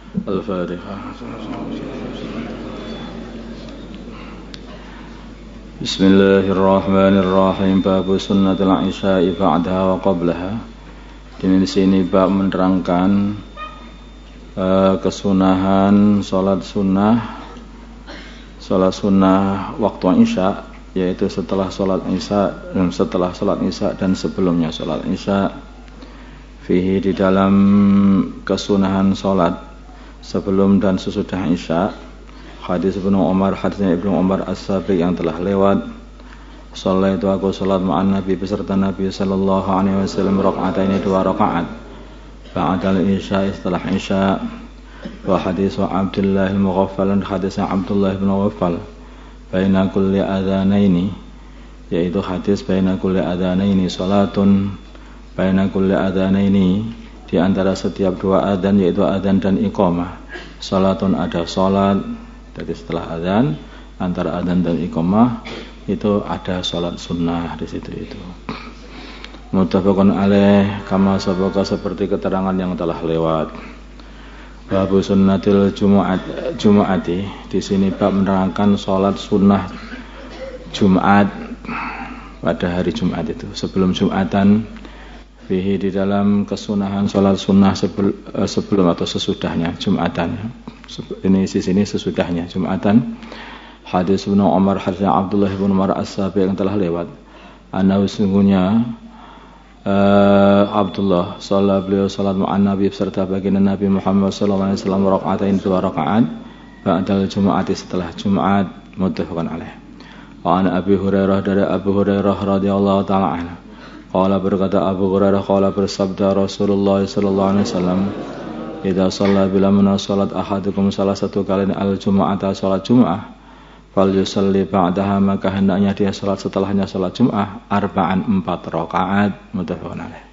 Al-Fatihah. Bismillahirrahmanirrahim. Bab sunnatul isya'i ba'daha wa qablaha. Di sini bab menerangkan kesunahan salat sunnah waktu isya, yaitu setelah salat isya dan sebelumnya salat isya. Fihi, di dalam kesunahan salat sebelum dan sesudah isya, hadis hadisnya Ibnu Umar as-Sabiq yang telah lewat. Shallaitu, aku salat ma'an Nabi beserta Nabi sallallahu alaihi wasallam raka'ataini, 2 rakaat ba'dal isya, setelah isya. Wa hadis Abdullah al-Mughaffal, hadisnya Abdullah bin Mughaffal, baina kulli adzanaini, yaitu hadis baina kulli adzanaini salatun, baina kulli adzanaini, di antara setiap 2 adzan, yaitu adzan dan iqamah, salatun, ada salat. Jadi setelah adzan, antara adzan dan iqamah itu ada salat sunnah di situ itu. Muttafaqun alaih, kama sabaka, seperti keterangan yang telah lewat. Bab sunnatil Jumu'ati, di sini bab menerangkan salat sunnah Jumat pada hari Jumat itu, sebelum Jumatan. Fihi, di dalam kesunahan salat sunnah sebelum atau sesudahnya Jumatan. Ini di sini sesudahnya Jumatan. Hadis Ibnu Umar, hadisnya Abdullah bin Umar as-Sabiq yang telah lewat. Annahu, sungguhnya Abdullah beliau salat ma'an Nabi beserta baginda Nabi Muhammad sallallahu alaihi wasallam raka'atain, 2 rakaat ba'dal Jumu'ati, setelah Jumat. Muttafaqun alaih. Wa an Abi Hurairah, dari Abu Hurairah radhiyallahu taala anhu, qala, berkata Abu Hurairah, qala, bersabda Rasulullah sallallahu alaihi wasallam, idza shalla, bila salat ahadukum, salah satu kalian, al-jumu'ata, salat Jum'ah, fal yusalli ba'daha, maka hendaknya dia salat setelahnya salat Jum'ah, 4 rakaat. Muttafaqun alaih.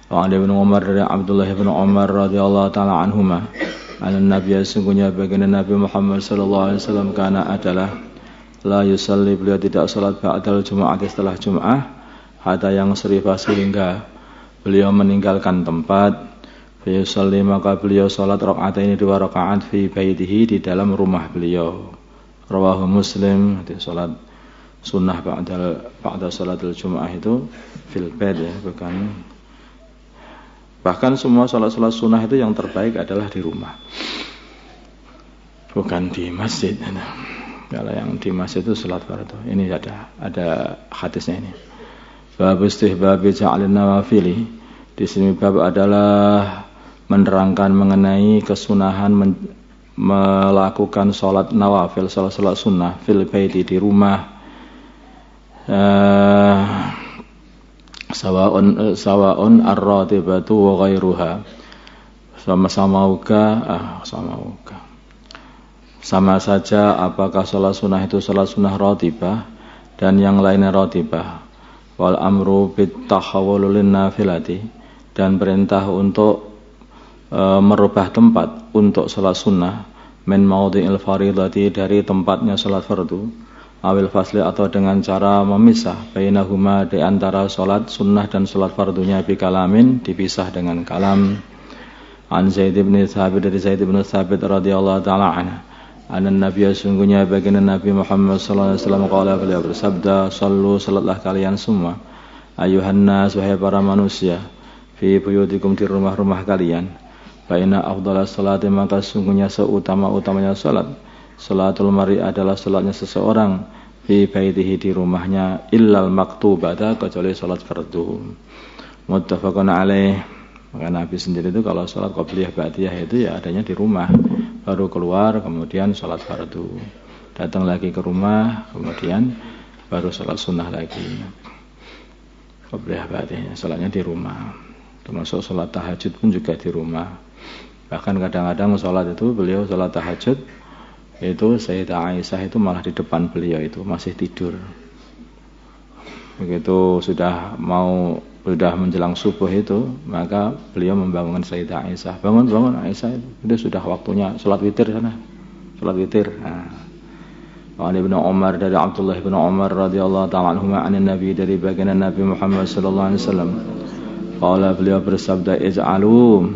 Wa an Ibnu Umar, dari Abdullah bin Umar radhiyallahu taala anhuma, an-nabiy, sungguhnya baginda Nabi Muhammad sallallahu alaihi wasallam, kana adalah, la yusalli, beliau tidak salat ba'dal Jum'ah, setelah Jum'ah, hatta yang serifa, sehingga beliau meninggalkan tempat. Fa yusalli, maka beliau salat raka'ataini, 2 rakaat, fi baitihi, di dalam rumah beliau. Rawahu Muslim. Jadi salat sunnah ba'da salatul Jumu'ah itu fil bait, ya, bukan. Bahkan semua salat sunnah itu yang terbaik adalah di rumah, bukan di masjid. Kalau yang di masjid itu salat fardu. Ini ada hadisnya ini. Bab istihbab ja'alin nawafili, di sini bab adalah menerangkan mengenai kesunahan melakukan salat nawafil, salat sunnah fil baiti, di rumah. Sawa'un ar-ratibatu wa ghairuha, sama saja apakah salat sunnah itu salat sunnah ratibah dan yang lainnya ratibah. Wal amru bit tahawwul lin nafilati, dan perintah untuk merubah tempat untuk salat sunnah, min maudhi'il faridati, dari tempatnya salat fardu, awil fasli, atau dengan cara memisah, bainahuma, di antara salat sunnah dan salat fardunya, bi kalamin, dipisah dengan kalam. An Zaid bin Thabit, dari Zaid bin Thabit radhiyallahu taala anhu, anan nabiyya, sungguhnya baginda Nabi Muhammad sallallahu alaihi wasallam, qala, beliau bersabda, sallu, salatlah kalian semua, ayuhan nas, wahai para manusia, fi buyutikum, di rumah-rumah kalian. Baina afdalas salati, maka sungguhnya seutama-utamanya salat, salatul mar'i, adalah salatnya seseorang, fi baitihi, di rumahnya, illal maktubata, kecuali salat fardu. Muttafaqun alaih. Maka Nabi sendiri itu kalau salat qabliyah ba'diyah itu ya adanya di rumah, baru keluar kemudian salat fardu, datang lagi ke rumah kemudian baru salat sunnah lagi. Qabliyah ba'diyah salatnya di rumah. Termasuk salat tahajud pun juga di rumah. Bahkan kadang-kadang sholat itu, beliau sholat tahajud itu, Sayyidah Aisyah itu malah di depan beliau itu masih tidur. Begitu sudah menjelang subuh itu, maka beliau membangunkan Sayyidah Aisyah, bangun Aisyah, itu sudah waktunya sholat witir sana, sholat witir. Wa Ibnu Umar, dari Abdullah bin Umar radhiyallahu ta'ala anhuma, anin Nabi, dari baginda Nabi Muhammad sallallahu alaihi wasallam, qala, beliau bersabda, ij'alu,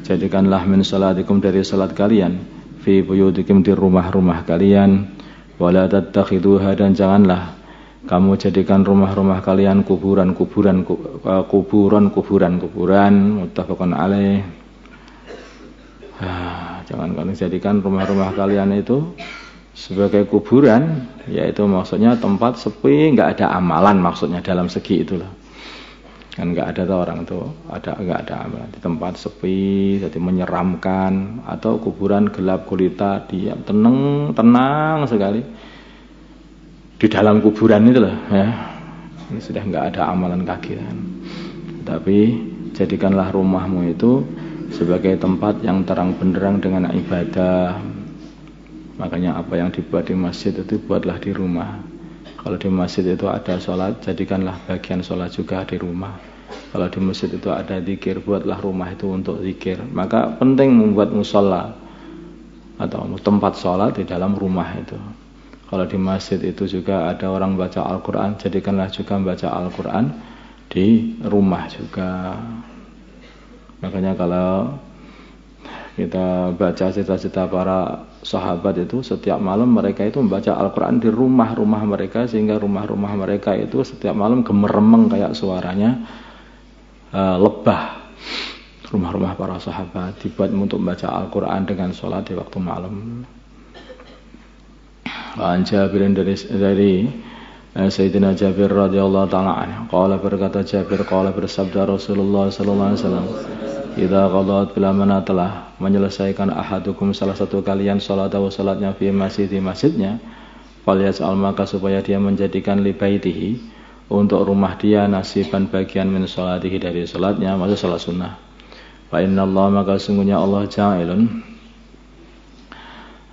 jadikanlah min salatikum dari salat kalian fi buyutikum di rumah-rumah kalian, wala tattakhiduha dan janganlah kamu jadikan rumah-rumah kalian kuburan, muttafaqun alaih. Jangan kalian jadikan rumah-rumah kalian itu sebagai kuburan, yaitu maksudnya tempat sepi, nggak ada amalan maksudnya dalam segi itulah. Kan nggak ada tuh orang tuh, nggak ada amalan di tempat sepi, jadi menyeramkan, atau kuburan gelap gulita, diam, tenang sekali di dalam kuburan itu loh, ya. Ini sudah nggak ada amalan kagian. Tapi jadikanlah rumahmu itu sebagai tempat yang terang benderang dengan ibadah. Makanya apa yang dibuat di masjid itu buatlah di rumah. Kalau di masjid itu ada sholat, jadikanlah bagian sholat juga di rumah. Kalau di masjid itu ada zikir, buatlah rumah itu untuk zikir. Maka penting membuat musola atau tempat sholat di dalam rumah itu. Kalau di masjid itu juga ada orang baca Al-Quran, jadikanlah juga membaca Al-Quran di rumah juga. Makanya kalau kita baca cita-cita para sahabat itu, setiap malam mereka itu membaca Al-Quran di rumah-rumah mereka, sehingga rumah-rumah mereka itu setiap malam gemeremeng kayak suaranya lebah. Rumah-rumah para sahabat dibuat untuk membaca Al-Quran dengan sholat di waktu malam. An Jabirin dari Sayyidina Jabir radhiyallahu ta'ala anhu qala, berkata Jabir, qala bersabda Rasulullah sallallahu alaihi wasallam, idza qadat, bila mana telah menyelesaikan ahadukum salah satu kalian salatahu, salatnya fi masjid, di masjidnya, falyas'al, maka supaya dia menjadikan li baitihi, untuk rumah dia, nasiban bagian min salatihi, dari salatnya, maksud salat sunnah. Fa innallaha, maka sungguhnya Allah ja'ilun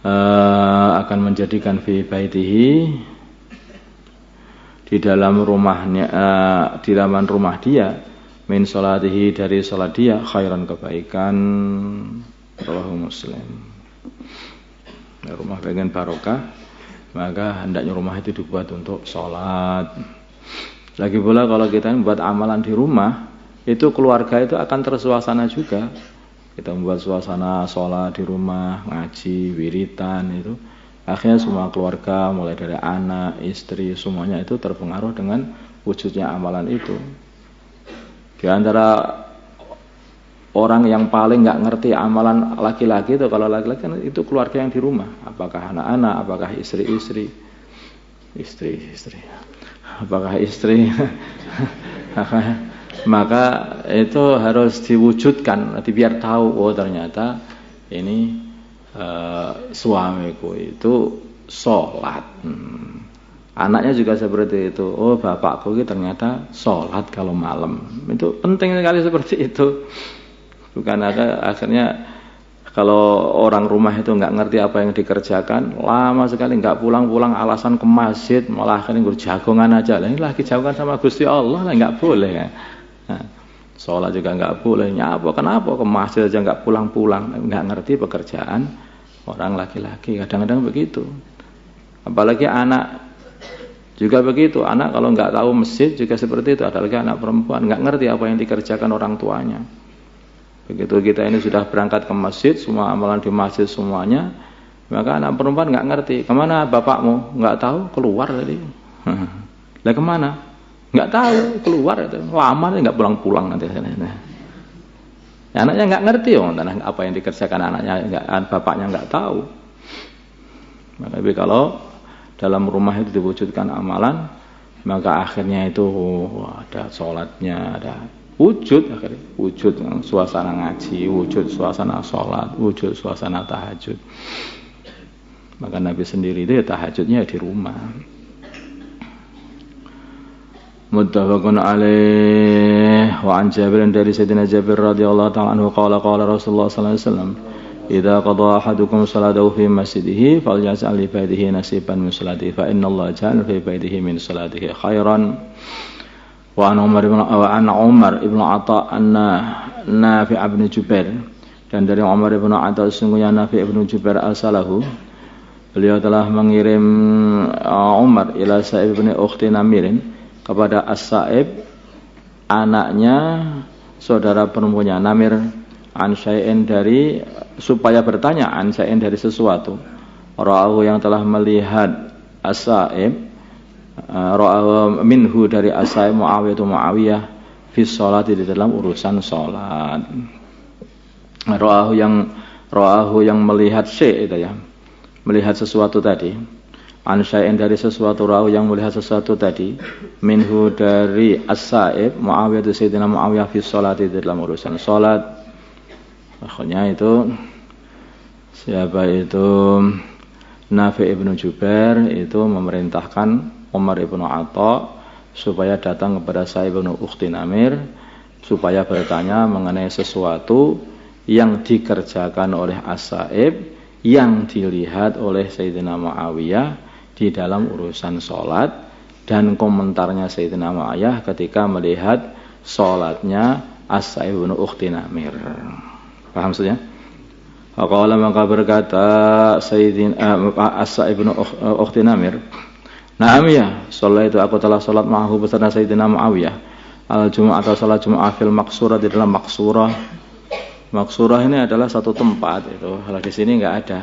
akan menjadikan fi baitihi, di dalam rumahnya, di dalam rumah dia, min salatihi, dari salat dia, khairan, kebaikan. Rawahu Muslim. Rumah bagian barokah, maka hendaknya rumah itu dibuat untuk salat. Lagi pula kalau kita membuat amalan di rumah, itu keluarga itu akan tersuasana juga. Kita membuat suasana salat di rumah, ngaji, wiritan, itu akhirnya semua keluarga, mulai dari anak, istri, semuanya itu terpengaruh dengan wujudnya amalan itu. Di antara orang yang paling nggak ngerti amalan laki-laki itu, kalau laki-laki kan itu keluarga yang di rumah, apakah anak-anak, apakah istri, apakah istri, maka itu harus diwujudkan, biar tahu, oh ternyata ini suamiku itu sholat. Anaknya juga seperti itu. Oh, bapakku ini ternyata sholat kalau malam. Itu penting sekali seperti itu. Bukan akhirnya kalau orang rumah itu nggak ngerti apa yang dikerjakan, lama sekali nggak pulang-pulang, alasan ke masjid, malah akhirnya jagongan aja. Lah ini lagi jagongan sama Gusti Allah, lah nggak boleh kan. Nah, sholat juga nggak boleh. Kenapa ke masjid aja nggak pulang-pulang? Nggak ngerti pekerjaan orang laki-laki. Kadang-kadang begitu. Apalagi anak juga begitu. Anak kalau nggak tahu masjid juga seperti itu. Ada lagi anak perempuan nggak ngerti apa yang dikerjakan orang tuanya. Begitu kita ini sudah berangkat ke masjid, semua amalan di masjid semuanya, maka anak perempuan nggak ngerti. Kemana bapakmu? Nggak tahu, keluar tadi. Lah kemana? Nggak tahu, keluar itu. Lama nih nggak pulang-pulang nanti. Ya, anaknya nggak ngerti, apa yang dikerjakan anaknya, bapaknya nggak tahu. Maka kalau dalam rumah itu diwujudkan amalan, maka akhirnya itu ada sholatnya, ada wujud suasana ngaji, wujud suasana sholat, wujud suasana tahajud. Maka Nabi sendiri itu ya tahajudnya di rumah. Muttafaqun alaih. Wa an Jabir, dari Sayyidina Jabir radhiyallahu ta'ala anhu qala Rasulullah sallallahu alaihi wasallam, idza qada ahadukum salatahu fi masjidihi falyaj'al li baitihi nasiban min salatihi fa innallaha ja'ala fi baitihi min salatihi khairan. Wa an Umar ibn Atha anna Nafi' ibn Jubair, dan dari Umar ibn Atha sesungguhnya Nafi' ibn Jubair asalahu, beliau telah mengirim Umar ila Sa'ib ibn Ukhti Namirin, kepada As-Sa'ib, anaknya saudara perempuannya Namir an syai'in dari supaya bertanya an syai'in dari sesuatu. Ra'ahu yang telah melihat as-sa'ib, ra'ahu minhu dari as-sa'ib Muawiyah fi sholati di dalam urusan salat. Ra'ahu yang melihat syai' itu ya. Melihat sesuatu tadi. An syai'in dari sesuatu, ra'ahu yang melihat sesuatu tadi, minhu dari as-sa'ib Muawiyah itu Sayyidina Muawiyah fi sholati di dalam urusan salat. Akhirnya itu siapa itu Nafi' ibnu Jubair itu memerintahkan Umar ibnu Atha supaya datang kepada Sa'ib ibnu Ukhti Namir supaya bertanya mengenai sesuatu yang dikerjakan oleh As-Sa'ib yang dilihat oleh Sayyidina Muawiyah di dalam urusan sholat dan komentarnya Sayyidina Muawiyah ketika melihat sholatnya As-Sa'ib ibnu Ukhti Namir. Paham maksudnya? Qala maka berkata Sayyidina As-Sa'ib ibnu Ukhti Namir, "Na'am ya, itu aku telah salat ma'ahu bersama Sayyidina Muawiyah al-Jumu'ah atau salat Jumu'ah fil Maqsurah di dalam Maqsurah." Maqsurah ini adalah satu tempat itu. Kalau di sini enggak ada.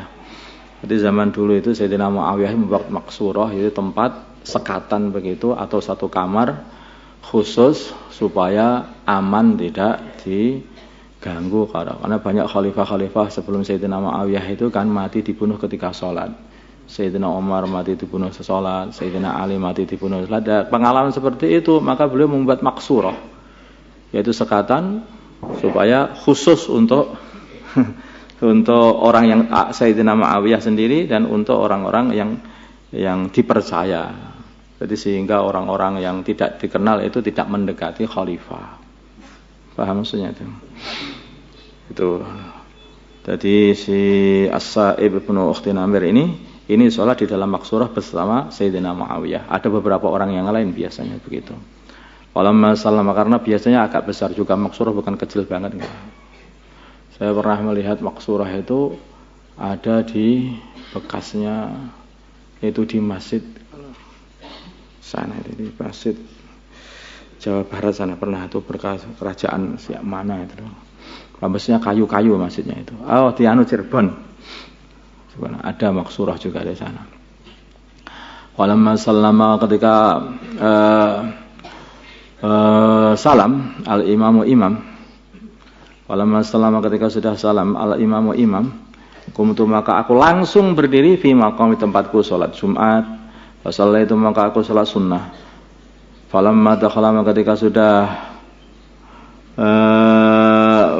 Jadi zaman dulu itu Sayyidina Muawiyah membuat Maqsurah, itu tempat sekatan begitu atau satu kamar khusus supaya aman tidak diganggu karena banyak khalifah-khalifah sebelum Sayyidina Muawiyah itu kan mati dibunuh ketika sholat. Sayyidina Umar mati dibunuh sholat, Sayyidina Ali mati dibunuh sholat. Ada pengalaman seperti itu, maka beliau membuat Maqsurah, yaitu sekatan supaya khusus untuk orang yang Sayyidina Muawiyah sendiri dan untuk orang-orang yang dipercaya. Jadi sehingga orang-orang yang tidak dikenal itu tidak mendekati khalifah. Paham maksudnya itu? Itu. Jadi si As-Sa'ib ibnu Ukhti Namir ini sholat di dalam Maqsurah bersama Sayyidina Muawiyah. Ada beberapa orang yang lain biasanya begitu. Walamma sallama, karena biasanya agak besar juga Maqsurah, bukan kecil banget enggak. Saya pernah melihat Maqsurah itu ada di bekasnya itu di masjid sana, di masjid Jawa Barat sana pernah itu berkas kerajaan siap mana itu. Masjidnya kayu-kayu masjidnya itu. Oh, di Cirebon. Ada Maqsurah juga di sana. Walamma sallama, ketika salam al-imamu imam. Walamma sallama, ketika sudah salam al-imamu imam, kumtu maka aku langsung berdiri fi maqami tempatku salat Jumat. Fa shallaitu maka aku salat sunnah. Falamma dakhala, ketika sudah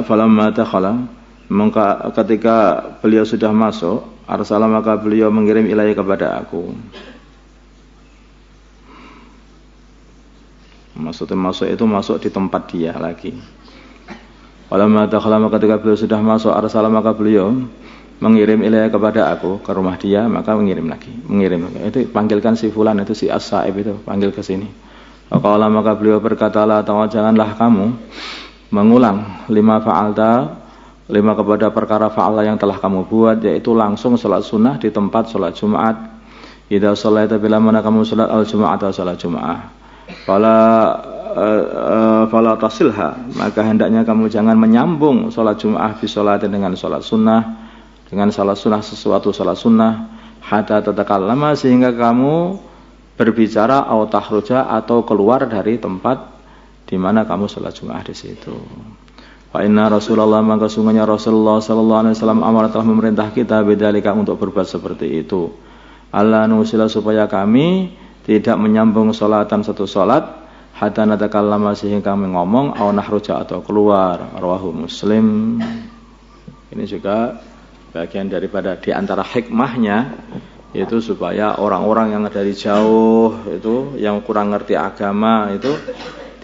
falamma dakhala, maka ketika beliau sudah masuk, arsala maka beliau mengirim ilai kepada aku. Maksudnya masuk itu masuk di tempat dia lagi. Walamma dakhala, ketika beliau sudah masuk, arsala maka beliau mengirim ilai kepada aku ke rumah dia, maka mengirim. Itu panggilkan si fulan itu si As-Sa'ib itu, panggil ke sini. Qala maka beliau berkata, la janganlah kamu mengulang lima kepada perkara fa'ala yang telah kamu buat, yaitu langsung salat sunnah di tempat salat Jumat. Idza shalaita bila mana kamu salat al-Jumu'ah atau salat Jumat. Fala tasilha, maka hendaknya kamu jangan menyambung salat Jumat fi sholatin dengan salat sunnah, dengan salat sunnah sesuatu salat sunnah, hatta tatakallama, sehingga kamu berbicara atau takhruja atau keluar dari tempat di mana kamu salat Jumat di situ. Fa inna Rasulullah, maka sungguhnya Rasulullah sallallahu alaihi wasallam amar, telah memerintah kita bidzalika, untuk berbuat seperti itu. Allah nusila, supaya kami tidak menyambung salatan satu salat hatta natakallama, sehingga kami ngomong au nahruja atau keluar. Rawahu Muslim. Ini juga bagian daripada di antara hikmahnya, yaitu supaya orang-orang yang dari jauh itu yang kurang ngerti agama itu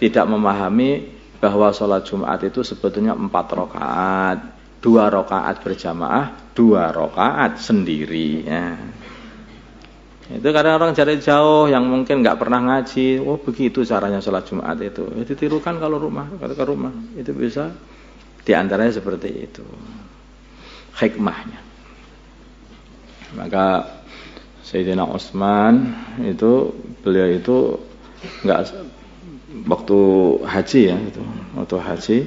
tidak memahami bahwa sholat Jumat itu sebetulnya 4 rakaat, 2 rakaat berjamaah, 2 rakaat sendiri ya. Itu kadang orang dari jauh yang mungkin nggak pernah ngaji, oh begitu caranya sholat Jumat itu. Ditirukan kalau ke rumah itu bisa, diantaranya seperti itu hikmahnya. Maka Sayyidina Utsman itu, beliau itu nggak waktu haji ya, itu waktu haji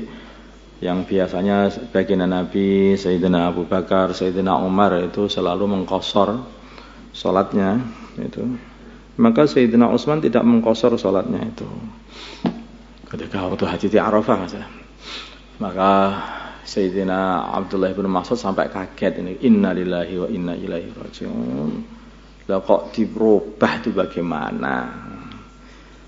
yang biasanya baginda Nabi, Sayyidina Abu Bakar, Sayyidina Umar itu selalu mengqashar salatnya itu. Maka Sayyidina Utsman tidak mengqashar salatnya itu. Ketika waktu haji di Arafah maka Sayyidina Abdullah bin Mas'ud sampai kaget ini, inna lillahi wa inna ilaihi raji'un. Lah kok dirubah itu bagaimana?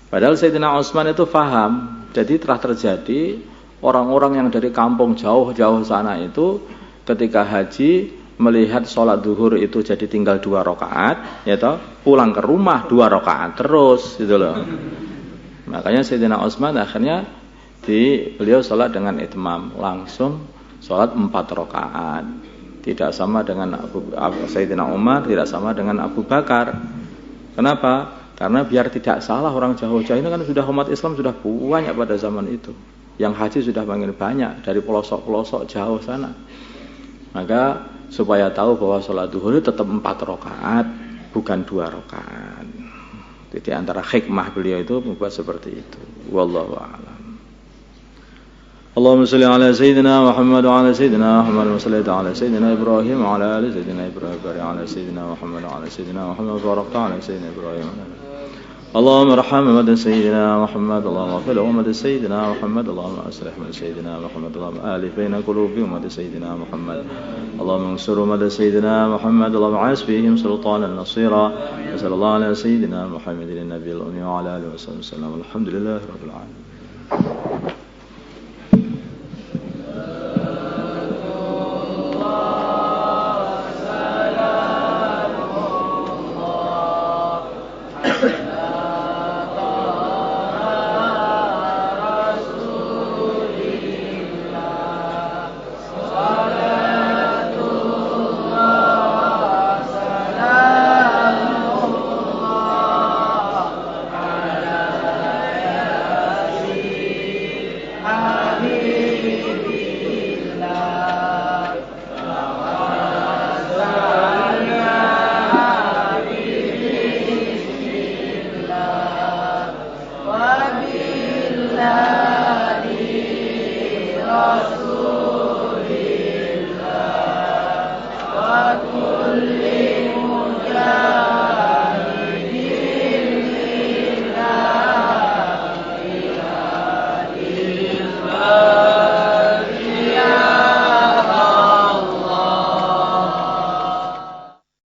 Padahal Sayyidina Utsman itu faham. Jadi telah terjadi orang-orang yang dari kampung jauh-jauh sana itu ketika haji melihat sholat duhur itu jadi tinggal 2 rakaat, ya toh, pulang ke rumah 2 rakaat terus gitu loh. Makanya Sayyidina Utsman akhirnya beliau sholat dengan itmam, langsung sholat 4 rakaat. Tidak sama dengan Sayyidina Umar, tidak sama dengan Abu Bakar. Kenapa? Karena biar tidak salah orang jauh-jauh ini kan sudah umat Islam sudah banyak pada zaman itu. Yang haji sudah makin banyak dari pelosok-pelosok jauh sana. Maka supaya tahu bahwa sholat duhur itu tetap 4 rakaat, bukan 2 rakaat. Jadi antara hikmah beliau itu membuat seperti itu. Wallahu a'lam. Allahumma shalli ala sayyidina Muhammad wa ala sayyidina Muhammad wa salli ala sayyidina Ibrahim wa ala ali sayyidina Ibrahim wa ala sayyidina Muhammad wa ala sayyidina Muhammad wa barakta ala sayyidina Ibrahim. اللهم ارحم مدى سيدنا محمد، اللهم اغفر لأمة سيدنا محمد، اللهم اصلح من سيدنا محمد، اللهم آلف بين قلوب أمة سيدنا محمد، اللهم انصر مدى سيدنا محمد، اللهم عاش فيهم سلطانا نصيرا، وصلى الله على سيدنا محمد النبي الأمي وعلى آله وصحبه وسلم، الحمد لله رب العالمين. Alhamdulillah.